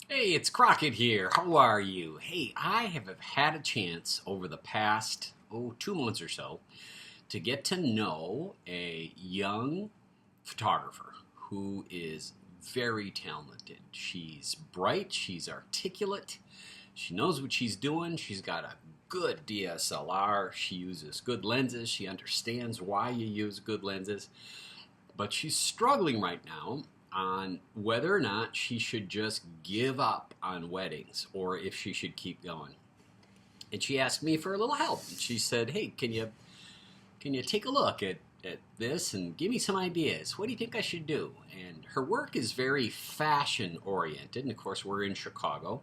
Hey, it's Crockett here. How are you? Hey, I have had a chance over the past, 2 months or so to get to know a young photographer who is very talented. She's bright, she's articulate, she knows what she's doing, she's got a good DSLR, she uses good lenses, she understands why you use good lenses, but she's struggling right now on whether or not she should just give up on weddings or if she should keep going. And she asked me for a little help. She said, "Hey, can you take a look at this and give me some ideas? What do you think I should do?" And her work is very fashion oriented, and of course we're in Chicago,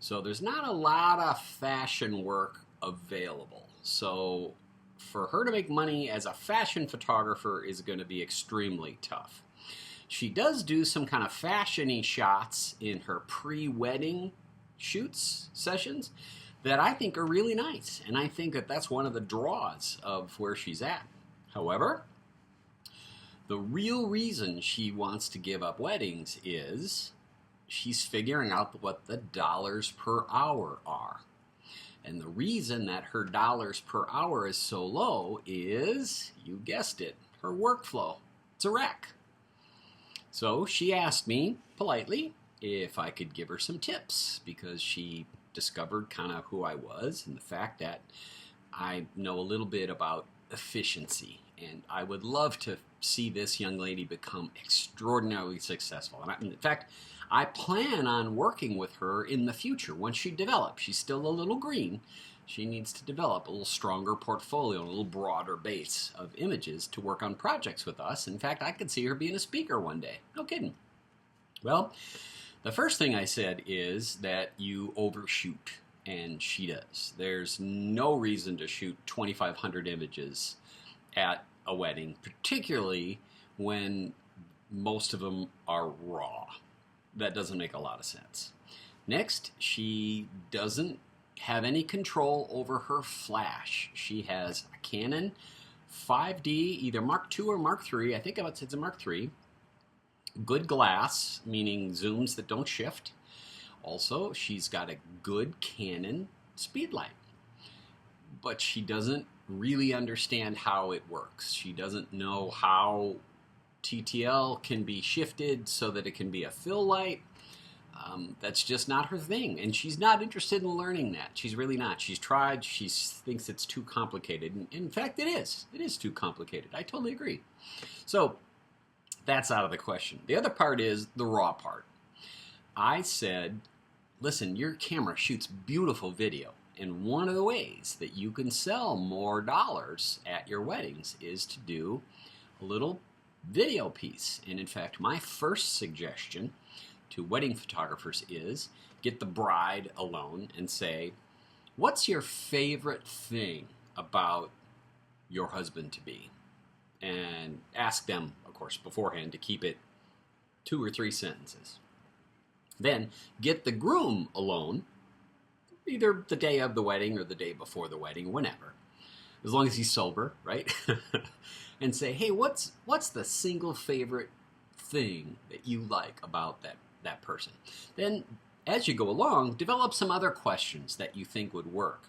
so there's not a lot of fashion work available. So for her to make money as a fashion photographer is going to be extremely tough. She does do some kind of fashion-y shots in her pre-wedding shoots sessions that I think are really nice, and I think that that's one of the draws of where she's at. However, the real reason she wants to give up weddings is she's figuring out what the dollars per hour are. And the reason that her dollars per hour is so low is, you guessed it, her workflow. It's a wreck. So she asked me politely if I could give her some tips because she discovered kind of who I was and the fact that I know a little bit about efficiency. And I would love to see this young lady become extraordinarily successful. And in fact, I plan on working with her in the future once she develops. She's still a little green. She needs to develop a little stronger portfolio, a little broader base of images to work on projects with us. In fact, I could see her being a speaker one day. No kidding. Well, the first thing I said is that you overshoot, and she does. There's no reason to shoot 2,500 images at a wedding, particularly when most of them are raw. That doesn't make a lot of sense. Next, she doesn't have any control over her flash. She has a Canon 5D, either Mark II or Mark III. I think it's a Mark III. Good glass, meaning zooms that don't shift. Also, she's got a good Canon speedlight. But she doesn't really understand how it works. She doesn't know how TTL can be shifted so that it can be a fill light. That's just not her thing, and she's not interested in learning that. She's really not. She's tried. She thinks it's too complicated. And in fact, it is. It is too complicated. I totally agree. So that's out of the question. The other part is the raw part. I said, listen, your camera shoots beautiful video, and one of the ways that you can sell more dollars at your weddings is to do a little video piece. And in fact, my first suggestion to wedding photographers is get the bride alone and say, what's your favorite thing about your husband-to-be? And ask them, of course, beforehand to keep it 2 or 3 sentences. Then get the groom alone, either the day of the wedding or the day before the wedding, whenever, as long as he's sober, right? And say, hey, what's the single favorite thing that you like about that person? Then, as you go along, develop some other questions that you think would work,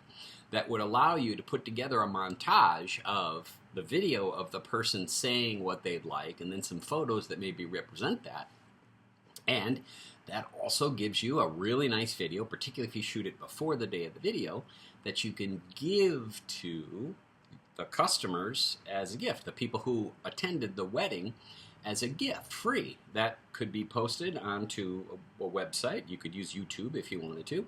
that would allow you to put together a montage of the video of the person saying what they'd like, and then some photos that maybe represent that. And that also gives you a really nice video, particularly if you shoot it before the day of the video, that you can give to the customers as a gift, the people who attended the wedding as a gift, free. That could be posted onto a website. You could use YouTube if you wanted to.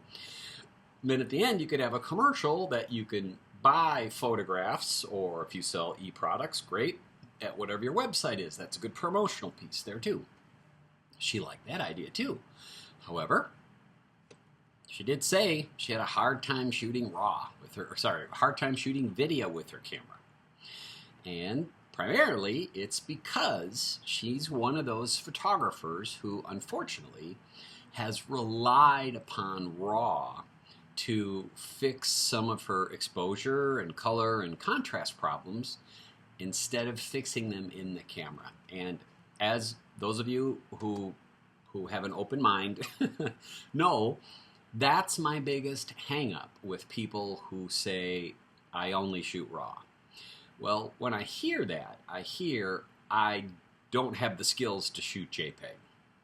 Then at the end, you could have a commercial that you can buy photographs, or if you sell e-products, great, at whatever your website is. That's a good promotional piece there too. She liked that idea too. However, she did say she had a hard time shooting a hard time shooting video with her camera. And primarily, it's because she's one of those photographers who, unfortunately, has relied upon RAW to fix some of her exposure and color and contrast problems instead of fixing them in the camera. And as those of you who who have an open mind know that's my biggest hang-up with people who say, I only shoot RAW. Well, when I hear that, I don't have the skills to shoot JPEG.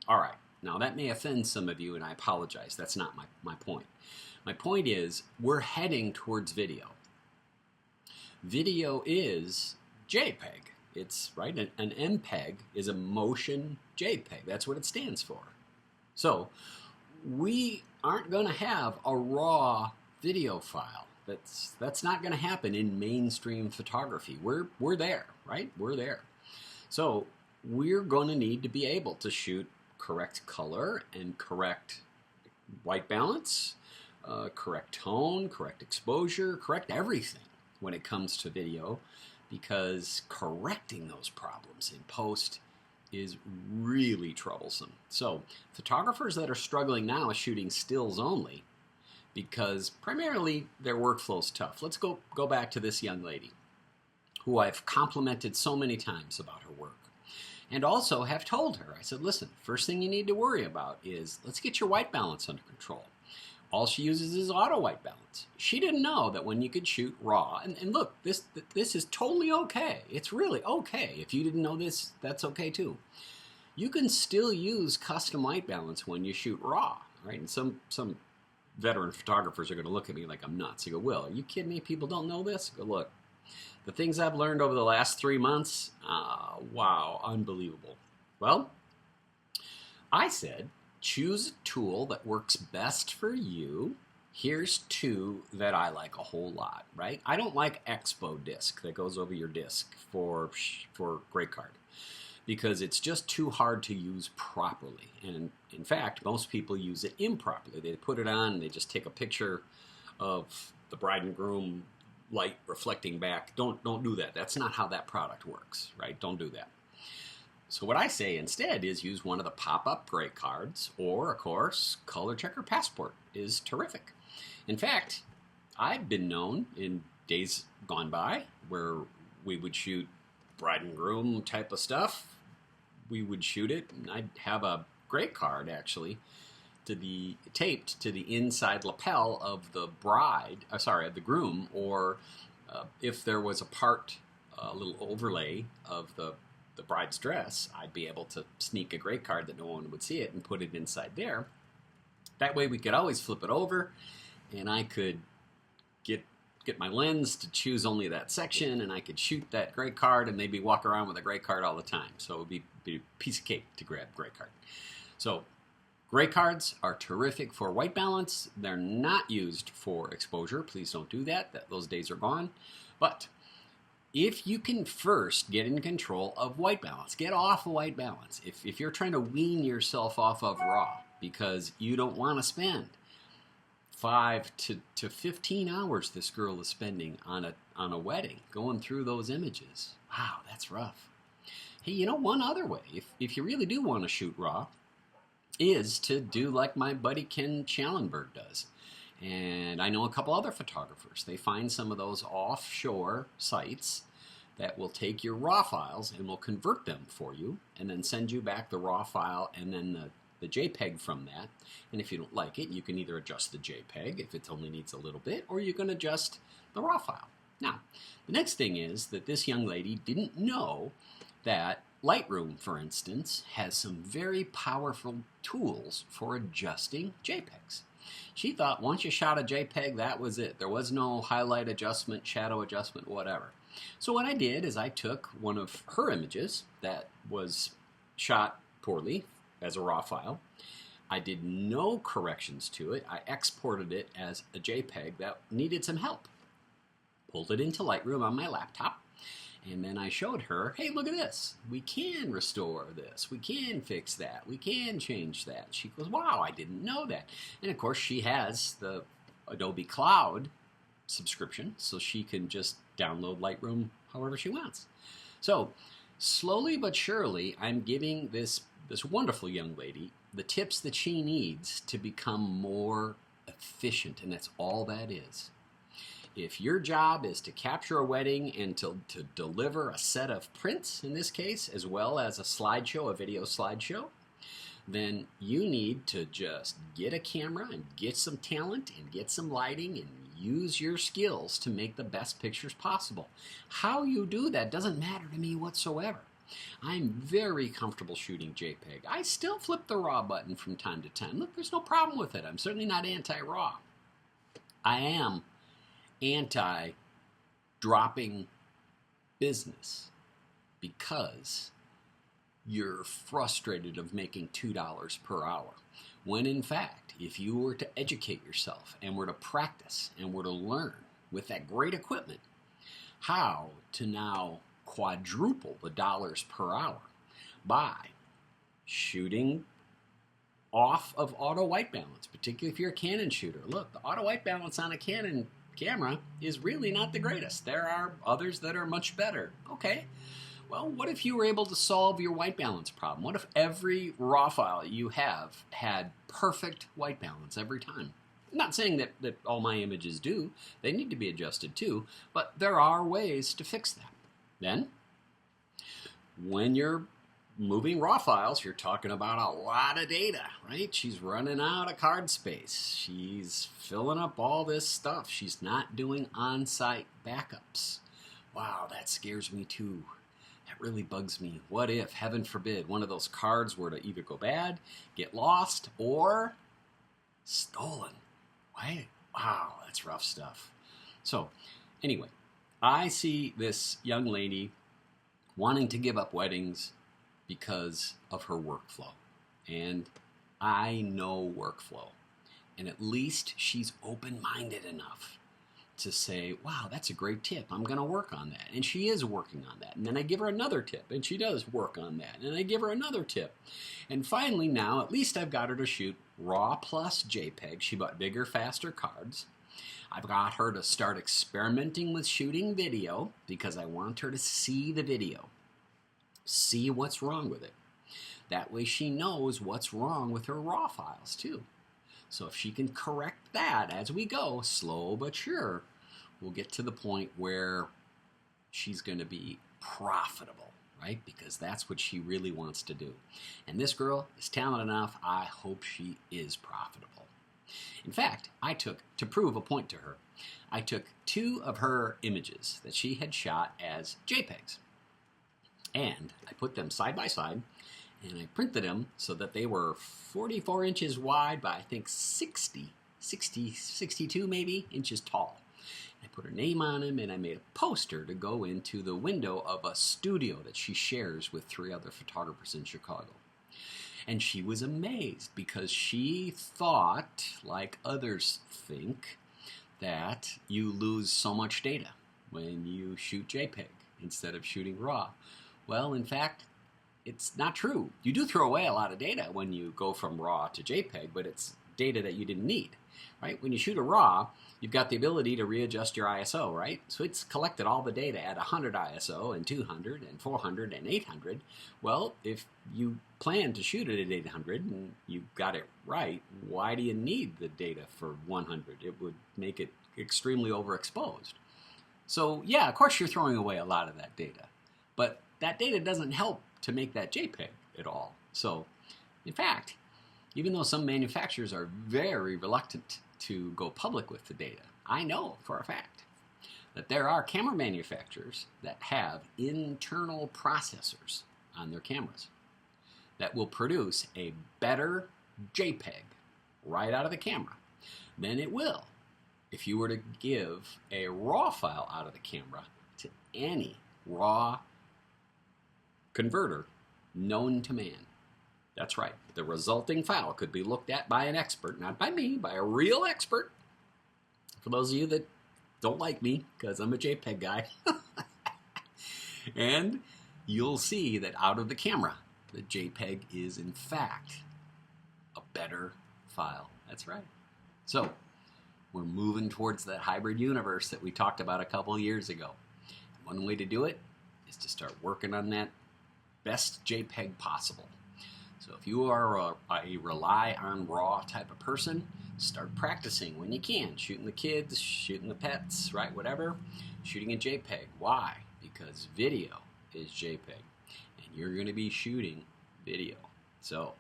All right, now that may offend some of you, and I apologize. That's not my point. My point is, we're heading towards video. Video is JPEG. It's, right, an MPEG is a motion JPEG. That's what it stands for. So, we aren't going to have a raw video file. That's not going to happen in mainstream photography. We're there, right? We're there. So we're going to need to be able to shoot correct color and correct white balance, correct tone, correct exposure, correct everything when it comes to video, because correcting those problems in post is really troublesome. So photographers that are struggling now is shooting stills only because primarily their workflow's tough. Let's go back to this young lady who I've complimented so many times about her work, and also have told her, I said, listen, first thing you need to worry about is let's get your white balance under control. All she uses is auto white balance. She didn't know that when you could shoot raw, and look, this is totally okay. It's really okay. If you didn't know this, that's okay too. You can still use custom white balance when you shoot raw, right? And some veteran photographers are going to look at me like I'm nuts. They go, Will, are you kidding me? People don't know this? I go, look, the things I've learned over the last 3 months, wow, unbelievable. Well, I said, choose a tool that works best for you. Here's two that I like a whole lot, right? I don't like Expo disc that goes over your disc for grade card because it's just too hard to use properly. And in fact, most people use it improperly. They put it on and they just take a picture of the bride and groom light reflecting back. Don't do that. That's not how that product works, right? Don't do that. So what I say instead is use one of the pop-up grade cards, or of course, Color Checker Passport is terrific. In fact, I've been known in days gone by where we would shoot bride and groom type of stuff. We would shoot it, and I'd have a grade card actually to be taped to the inside lapel of the of the groom, or if there was a little overlay of the bride's dress, I'd be able to sneak a grade card that no one would see it and put it inside there. That way we could always flip it over, and I could get my lens to choose only that section, and I could shoot that grade card and maybe walk around with a grade card all the time. So it would be a piece of cake to grab grade card. So grade cards are terrific for white balance. They're not used for exposure. Please don't do that. Those days are gone. But if you can first get in control of white balance, get off of white balance. If you're trying to wean yourself off of raw because you don't want to spend 5 to 15 hours this girl is spending on a wedding going through those images. Wow, that's rough. Hey, you know, one other way, if you really do want to shoot raw, is to do like my buddy Ken Schallenberg does. And I know a couple other photographers. They find some of those offshore sites that will take your raw files and will convert them for you and then send you back the raw file and then the JPEG from that. And if you don't like it, you can either adjust the JPEG if it only needs a little bit, or you can adjust the raw file. Now, the next thing is that this young lady didn't know that Lightroom, for instance, has some very powerful tools for adjusting JPEGs. She thought once you shot a JPEG, that was it. There was no highlight adjustment, shadow adjustment, whatever. So what I did is I took one of her images that was shot poorly as a raw file. I did no corrections to it. I exported it as a JPEG that needed some help. Pulled it into Lightroom on my laptop. And then I showed her, hey, look at this. We can restore this. We can fix that. We can change that. She goes, wow, I didn't know that. And of course, she has the Adobe Cloud subscription, so she can just download Lightroom however she wants. So slowly but surely, I'm giving this wonderful young lady the tips that she needs to become more efficient, and that's all that is. If your job is to capture a wedding and to deliver a set of prints, in this case, as well as a slideshow, a video slideshow, then you need to just get a camera and get some talent and get some lighting and use your skills to make the best pictures possible. How you do that doesn't matter to me whatsoever. I'm very comfortable shooting JPEG. I still flip the RAW button from time to time. Look, there's no problem with it. I'm certainly not anti-RAW. I am anti-dropping business because you're frustrated of making $2 per hour. When in fact, if you were to educate yourself and were to practice and were to learn with that great equipment how to now quadruple the dollars per hour by shooting off of auto white balance, particularly if you're a Canon shooter. Look, the auto white balance on a Canon camera is really not the greatest. There are others that are much better. Okay, well, what if you were able to solve your white balance problem? What if every RAW file you have had perfect white balance every time? I'm not saying that all my images do. They need to be adjusted too, but there are ways to fix that. Then, when you're moving RAW files, you're talking about a lot of data, right? She's running out of card space. She's filling up all this stuff. She's not doing on-site backups. Wow, that scares me too. That really bugs me. What if, heaven forbid, one of those cards were to either go bad, get lost, or stolen? Right? Wow, that's rough stuff. So, anyway, I see this young lady wanting to give up weddings because of her workflow. And I know workflow. And at least she's open-minded enough to say, wow, that's a great tip. I'm going to work on that. And she is working on that. And then I give her another tip, and she does work on that. And I give her another tip. And finally now, at least I've got her to shoot RAW plus JPEG. She bought bigger, faster cards. I've got her to start experimenting with shooting video because I want her to see the video, see what's wrong with it. That way she knows what's wrong with her RAW files too. So if she can correct that as we go, slow but sure, we'll get to the point where she's going to be profitable, right? Because that's what she really wants to do. And this girl is talented enough, I hope she is profitable. In fact, to prove a point to her, I took 2 of her images that she had shot as JPEGs. And I put them side by side, and I printed them so that they were 44 inches wide by, I think, 62 maybe inches tall. I put her name on them, and I made a poster to go into the window of a studio that she shares with 3 other photographers in Chicago. And she was amazed because she thought, like others think, that you lose so much data when you shoot JPEG instead of shooting RAW. Well, in fact, it's not true. You do throw away a lot of data when you go from RAW to JPEG, but it's data that you didn't need, right? When you shoot a RAW, you've got the ability to readjust your ISO, right? So it's collected all the data at 100 ISO and 200 and 400 and 800. Well, if you plan to shoot it at 800 and you got it right, why do you need the data for 100? It would make it extremely overexposed. So yeah, of course you're throwing away a lot of that data, but that data doesn't help to make that JPEG at all. So in fact, even though some manufacturers are very reluctant to go public with the data, I know for a fact that there are camera manufacturers that have internal processors on their cameras that will produce a better JPEG right out of the camera than it will if you were to give a RAW file out of the camera to any RAW converter known to man. That's right. The resulting file could be looked at by an expert, not by me, by a real expert. For those of you that don't like me, because I'm a JPEG guy. And you'll see that out of the camera, the JPEG is in fact a better file. That's right. So we're moving towards that hybrid universe that we talked about a couple years ago. One way to do it is to start working on that best JPEG possible. So if you are a rely on RAW type of person, start practicing when you can. Shooting the kids, shooting the pets, right, whatever. Shooting in JPEG. Why? Because video is JPEG. And you're going to be shooting video. So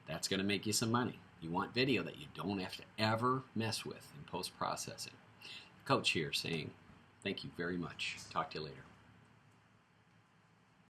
That's going to make you some money. You want video that you don't have to ever mess with in post-processing. Coach here saying thank you very much. Talk to you later.